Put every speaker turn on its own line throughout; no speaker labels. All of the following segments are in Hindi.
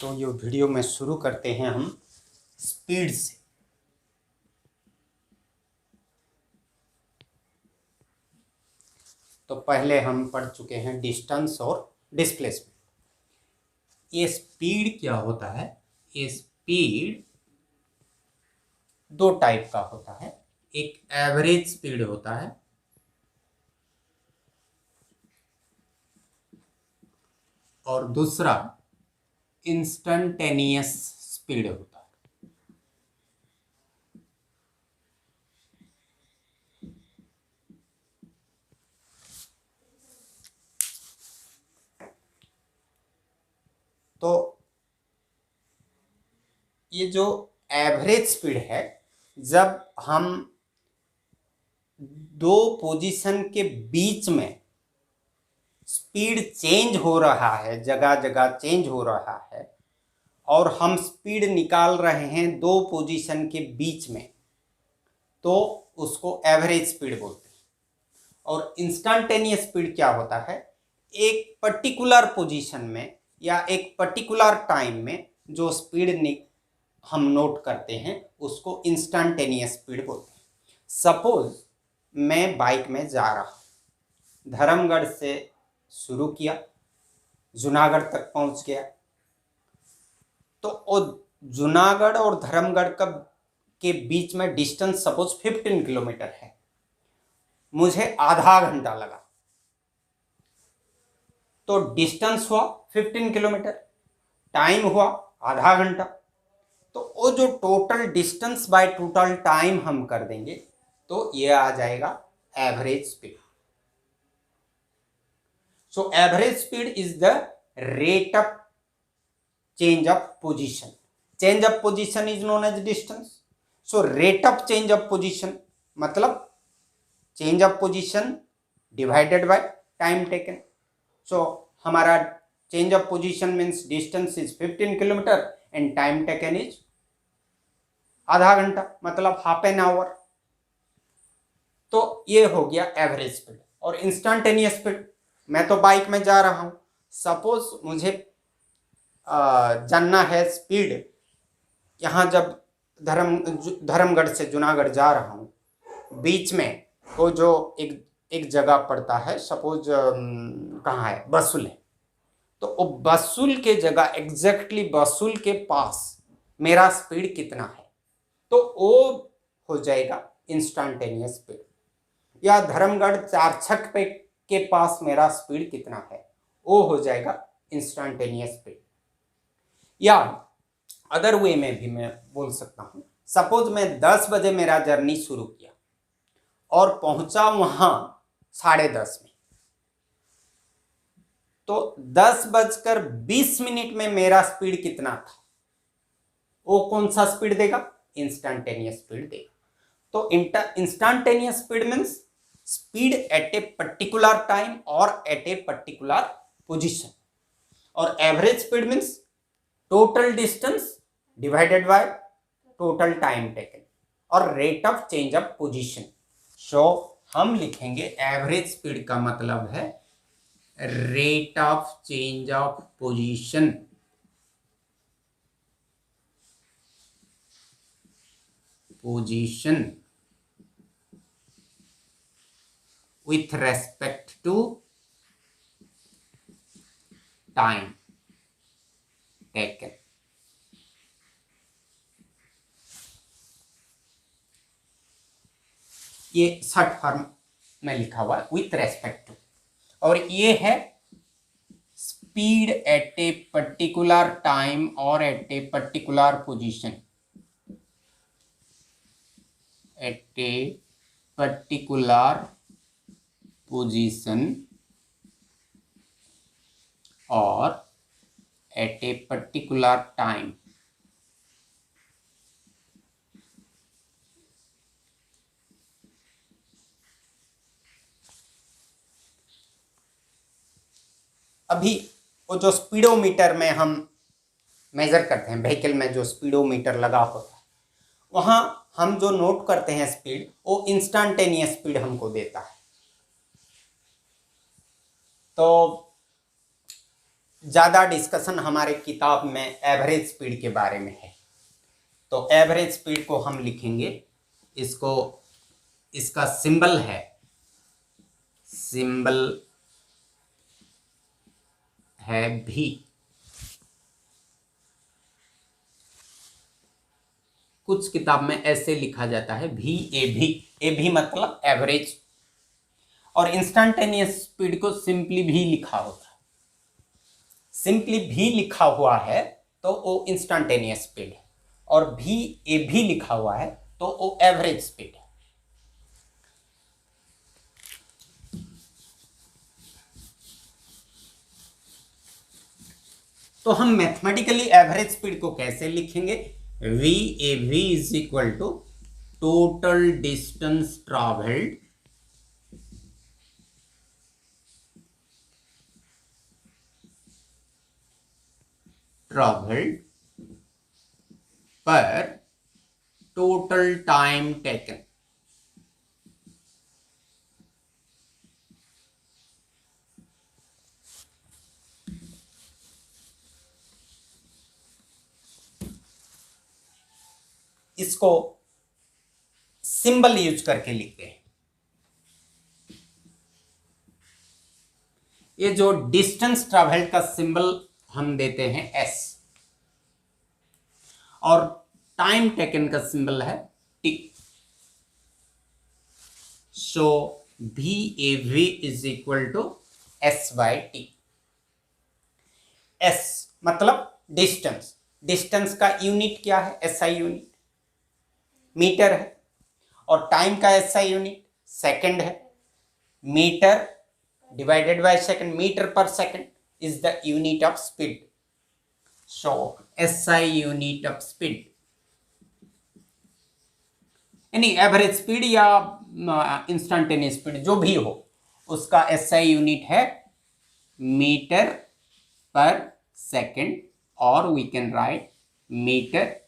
तो ये वीडियो में शुरू करते हैं हम स्पीड से। तो पहले हम पढ़ चुके हैं डिस्टेंस और डिस्प्लेसमेंट। ये स्पीड क्या होता है? ये स्पीड दो टाइप का होता है। एक एवरेज स्पीड होता है और दूसरा इंस्टेंटेनियस स्पीड होता है। तो ये जो एवरेज स्पीड है, जब हम दो पोजीशन के बीच में स्पीड चेंज हो रहा है, जगह जगह चेंज हो रहा है और हम स्पीड निकाल रहे हैं दो पोजीशन के बीच में, तो उसको एवरेज स्पीड बोलते हैं। और इंस्टेंटेनियस स्पीड क्या होता है? एक पर्टिकुलर पोजीशन में या एक पर्टिकुलर टाइम में जो स्पीड हम नोट करते हैं उसको इंस्टेंटेनियस स्पीड बोलते हैं। सपोज मैं बाइक में जा रहा हूँ, धर्मगढ़ से शुरू किया, जूनागढ़ तक पहुंच गया, तो जूनागढ़ और धर्मगढ़ के बीच में डिस्टेंस सपोज 15 किलोमीटर है। मुझे आधा घंटा लगा, तो डिस्टेंस हुआ 15 किलोमीटर, टाइम हुआ आधा घंटा। तो वो जो total distance by total time हम कर देंगे तो ये आ जाएगा average speed. So average speed is the rate of change of position. Change of position is known as distance. So rate of change of position मतलब change of position divided by time taken. So हमारा change of position means distance is 15 kilometer and time taken is आधा घंटा, मतलब हाफ एन आवर। तो ये हो गया एवरेज स्पीड। और इंस्टेंटेनियस स्पीड, मैं तो बाइक में जा रहा हूं, सपोज मुझे जानना है स्पीड। यहाँ जब धर्मगढ़ से जूनागढ़ जा रहा हूँ, बीच में वो जो एक जगह पड़ता है, सपोज कहाँ है, बसुल है, तो वो बसुल के जगह एग्जैक्टली बसुल के पास मेरा स्पीड कितना है, तो वो हो जाएगा इंस्टेंटेनियस स्पीड। या धर्मगढ़ चारछक पे के पास मेरा स्पीड कितना है, वो हो जाएगा इंस्टेंटेनियस स्पीड। या अदर वे में भी मैं बोल सकता हूं, सपोज मैं 10 बजे मेरा जर्नी शुरू किया और पहुंचा वहां 10:30 में, तो 10:20 में मेरा स्पीड कितना था, वो कौन सा स्पीड देगा? इंस्टेंटेनियस स्पीड देगा। तो instantaneous speed means speed at a particular time और एट ए पर्टिकुलर पोजिशन। और average speed means total distance divided by total time taken और rate of change of position. So हम लिखेंगे एवरेज स्पीड का मतलब है rate of change of position. Position with respect to time taken। ये शॉर्ट फॉर्म में लिखा हुआ है विथ रेस्पेक्ट टू, और ये है speed at a particular time और at a particular position. At a particular position और at a particular time। अभी वो जो स्पीडोमीटर में हम मेजर करते हैं, व्हीकल में जो स्पीडोमीटर लगा होता है, वहां हम जो नोट करते हैं स्पीड, वो इंस्टेंटेनियस स्पीड हमको देता है। तो ज़्यादा डिस्कशन हमारे किताब में एवरेज स्पीड के बारे में है। तो एवरेज स्पीड को हम लिखेंगे, इसको, इसका सिंबल है, सिंबल है भी। कुछ किताब में ऐसे लिखा जाता है भी, ए भी मतलब एवरेज, और इंस्टेंटेनियस स्पीड को सिंपली भी लिखा होता है। सिंपली भी लिखा हुआ है तो वो इंस्टेंटेनियस स्पीड है, और भी ए भी लिखा हुआ है तो वो एवरेज स्पीड है। तो हम मैथमेटिकली एवरेज स्पीड को कैसे लिखेंगे? V A V is equal to total distance travelled per total time taken. इसको सिंबल यूज करके लिखते हैं। ये जो डिस्टेंस ट्रैवल्ड का सिंबल हम देते हैं एस, और टाइम टेकन का सिंबल है टी। सो भी A V is equal to S by T. S मतलब डिस्टेंस, डिस्टेंस का यूनिट क्या है? एसआई यूनिट, मीटर है, और टाइम का एसआई यूनिट सेकंड है। Metre divided by second, metre per second is the unit of speed. So SI unit of speed, यानी एवरेज स्पीड या इंस्टेंटेनियस स्पीड जो भी हो, उसका एसआई यूनिट है मीटर पर सेकंड, और we can write metre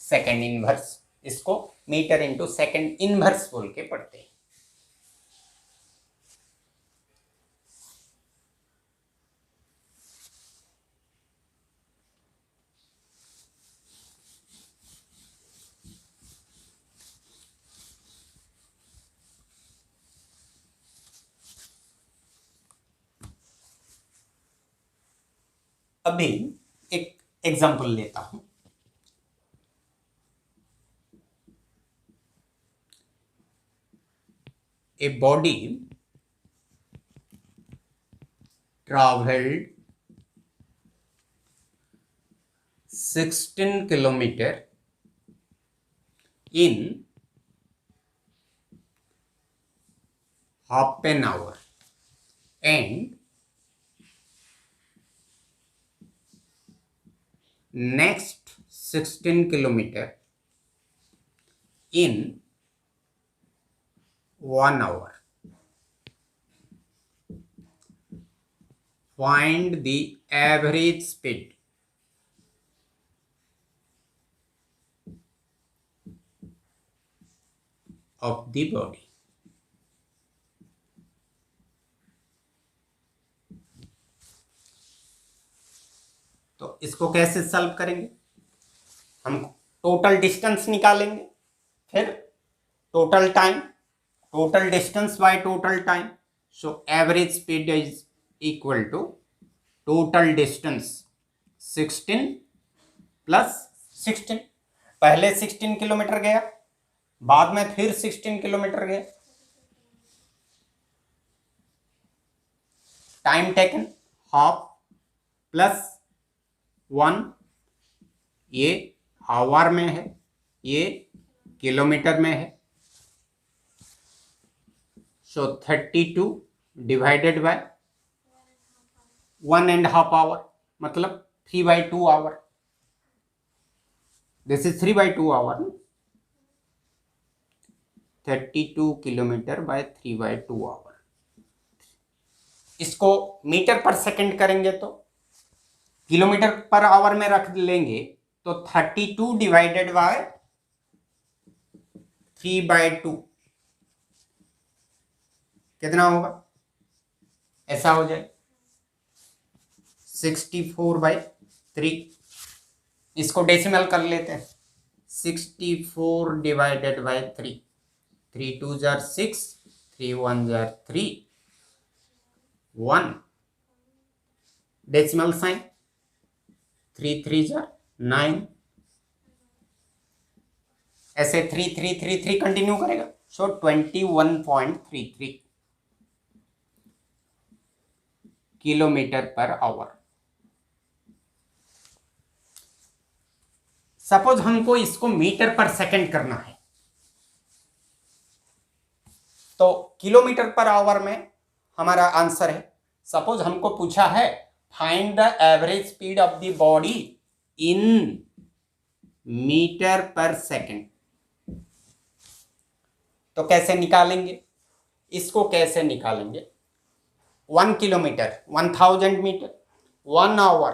second inverse. इसको मीटर इंटू सेकंड इनवर्स बोल के पढ़ते हैं। अभी एक एग्जांपल लेता हूं। A body traveled 16 kilometer in half an hour and next 16 kilometer in 1 hour. Find the average speed of the body. तो इसको कैसे सॉल्व करेंगे? हम टोटल डिस्टेंस निकालेंगे, फिर total time, total distance by total time. So average speed is equal to total distance 16 plus 16। पहले 16 किलोमीटर गया, बाद में फिर 16 किलोमीटर गया। टाइम टेकन हाफ प्लस 1, ये आवर में है, ये किलोमीटर में है। सो 32 डिवाइडेड बाय 1.5 आवर, मतलब 3/2 hour. This is 3/2 hour. 32 kilometre by 3/2 hour. इसको मीटर पर सेकंड करेंगे तो किलोमीटर पर आवर में रख लेंगे, तो 32 डिवाइडेड बाय 3/2 कितना होगा? ऐसा हो जाए। 64/3। इसको डेसिमल कर लेते हैं। 64 डिवाइडेड बाय 3, 3 2 जार 6, 3 1 जार 3, 1 डेसिमल साइन, 3 3 जार 9, ऐसे 3 3 3 3 कंटिन्यू करेगा। So 21.33 kilometre per hour. Suppose हमको इसको मीटर पर सेकंड करना है, तो किलोमीटर पर आवर में हमारा आंसर है। सपोज हमको पूछा है find the average speed of the body in metre per second, तो कैसे निकालेंगे इसको? कैसे निकालेंगे? 1 kilometre 1000 metre, 1 hour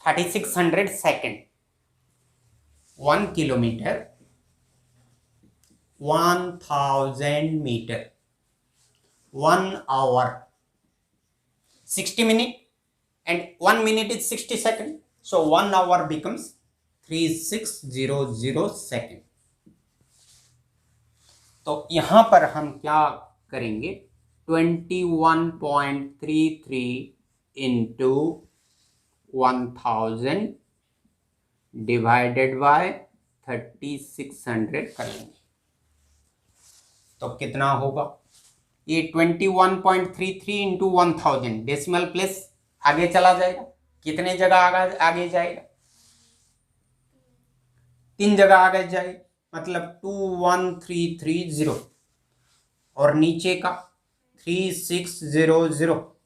3600 second. 1 kilometre 1000 metre, 1 hour 60 minutes, and 1 minute is 60 seconds. So 1 hour becomes 3600 second. तो यहां पर हम क्या करेंगे? 21.33 into 1000 डिवाइडेड बाय 3600 कर लेंगे, तो कितना होगा? ये 21.33 इंटू 1000 डेसिमल प्लेस आगे चला जाएगा। कितने जगह आगे जाएगा? 3 जगह आगे जाएगा, मतलब 21330, और नीचे का 3600।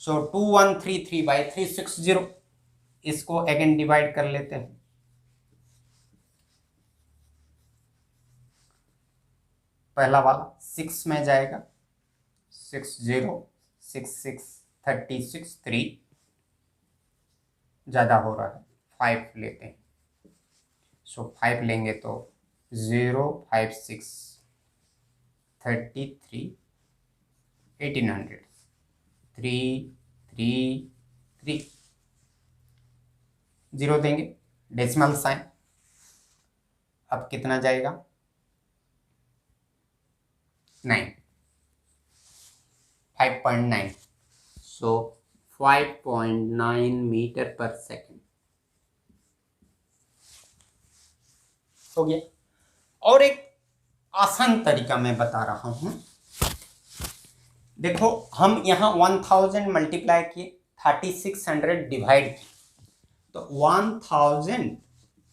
सो 2133 बाय 360, इसको अगेन डिवाइड कर लेते हैं। पहला वाला 6 में जाएगा, 60 66 36 3 ज़्यादा हो रहा है, 5 लेते हैं। सो 5 लेंगे तो 0 5 6 33 1800 3 3 3 0 देंगे, डेसिमल साइन। अब कितना जाएगा? 9, 5.9। सो 5.9 मीटर पर सेकंड हो गया। और एक आसान तरीका मैं बता रहा हूं। देखो, हम यहां 1000 मल्टीप्लाई किए, 3600 डिवाइड किए, तो 1000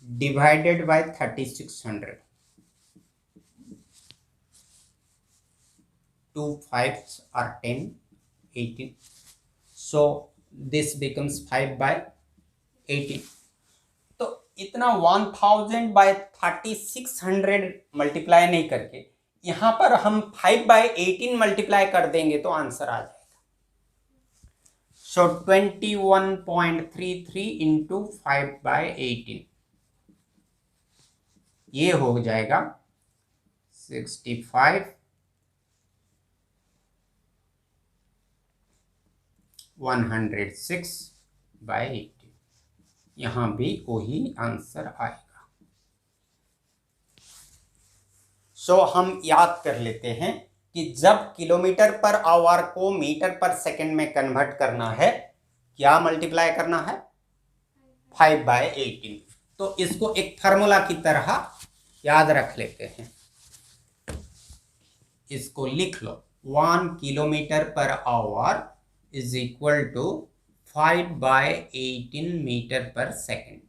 divided by 3600, 2 5s are 10, 18. So this becomes 5/18. तो इतना 1000 बाय 3600 मल्टीप्लाई नहीं करके यहां पर हम 5/18 मल्टीप्लाई कर देंगे तो आंसर आ जाएगा। सो 21.33 इंटू 5/18, ये हो जाएगा 65 106/18। यहां भी वही आंसर आएगा। सो हम याद कर लेते हैं कि जब किलोमीटर पर आवर को मीटर पर सेकंड में कन्वर्ट करना है, क्या मल्टीप्लाई करना है? 5/18। तो इसको एक फार्मूला की तरह याद रख लेते हैं। इसको लिख लो, 1 kilometre per hour is equal to 5/18 metre per second.